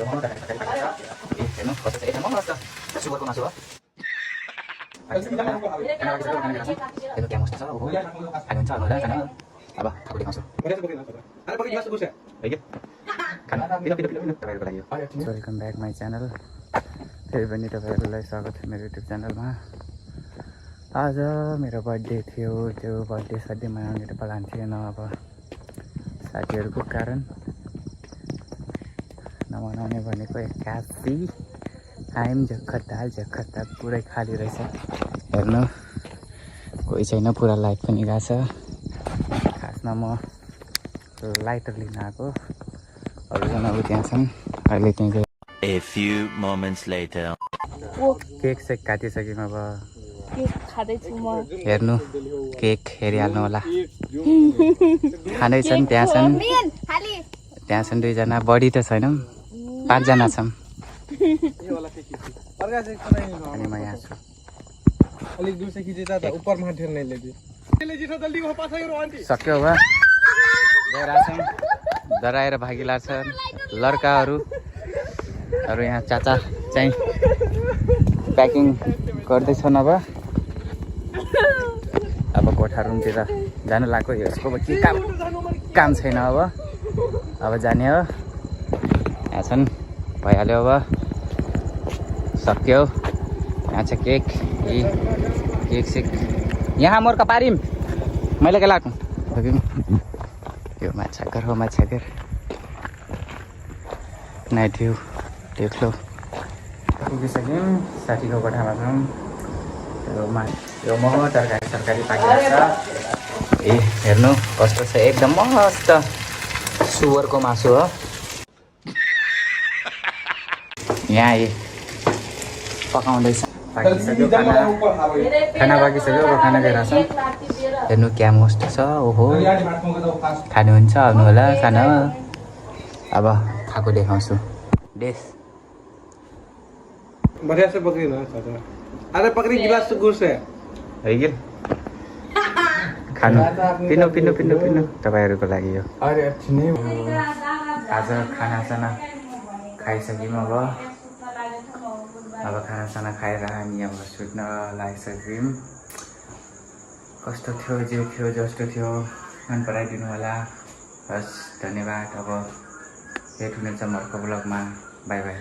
यो मोमो तरकारी पाकेको छ ए हेर्नु कस्तो छ एकदम मस्त सुगरको मासु हो हेर्नु क्या मस्त छ ओहो खानुहुन्छ होला खाना अब थापा देखाउँछु खाना पिलो पिलो पिलो तपाईँहरूको लागि वेलकम ब्याक माई च्यानल फेरि पनि तपाईँहरूलाई स्वागत छ मेरो युट्युब च्यानलमा आज मेरो बर्थडे थियो त्यो बर्थडे सधैँ मनाउने त प्लान थिएन अब साथीहरूको कारण नमनाउने भनेको 81 आइम झखत्ता पुरै खाली रहेछ हेर्नु कोही छैन पुरा लाइट पनि गएको छ खासमा म लाइटर लिन आएको अरूजना उ त्यहाँ छन् अहिले त्यहाँ गयो A few moments later cake सेक काटिसक्यौँ अब केक खाँदैछु म हेर्नु केक हेरिहाल्नु होला खाँदैछन् त्यहाँ छन् दुईजना बढी त छैनौँ 5 जना छौँ अनि म यहाँ छु अलिक दूर से खिचेता था ऊपर में ढेर नहीं लेगी जल्दी वो पास आयो आंटी सक्यो बा गइरहेछौँ डराएर भागिला छन् लड्काहरू यहाँ चाचा चाहिँ प्याकिङ गर्दैछन् अब कोठा रुमतिर जानु लाग्यो यसको के काम छैन अब जाने हो यहाँ छन् भइहाल्यो अब सक्यो यहाँ छ केक सेक यहाँ मोर्का पारिम मैले के लाग्नु यो माछागर हो माछागर नाइट भ्यू देख्लो पुगिसक्यौँ साथीको कोठामा छौँ यो मोमो तरकारी पाकेको छ ए हेर्नु कस्तो छ एकदम मस्त सुवरको मासु हो यहाँ पकाउँदैछ पाकिसक्यो खाना पाकिसक्यो अब खाना गइरहेछौँ हेर्नु क्या मस्त छ ओहो खानुहुन्छ आउनु होला खाना अब खाएको देखाउँछु डेस बढ़िया से पकड़ी ना चाचा अरे पकड़ी गिलास से घुस है हैगिल खानु पिनो तपाईँहरूको लागि यो अरे अच्छी आज खानासाना खाइसक्यौँ अब खानासाना खाएर हामी अब सुत्न लागिसक्यौँ कस्तो थियो जे थियो जस्तो थियो मन पराइदिनु होला हस् धन्यवाद अब भेट हुनेछ अर्को ब्लगमा बाई बाई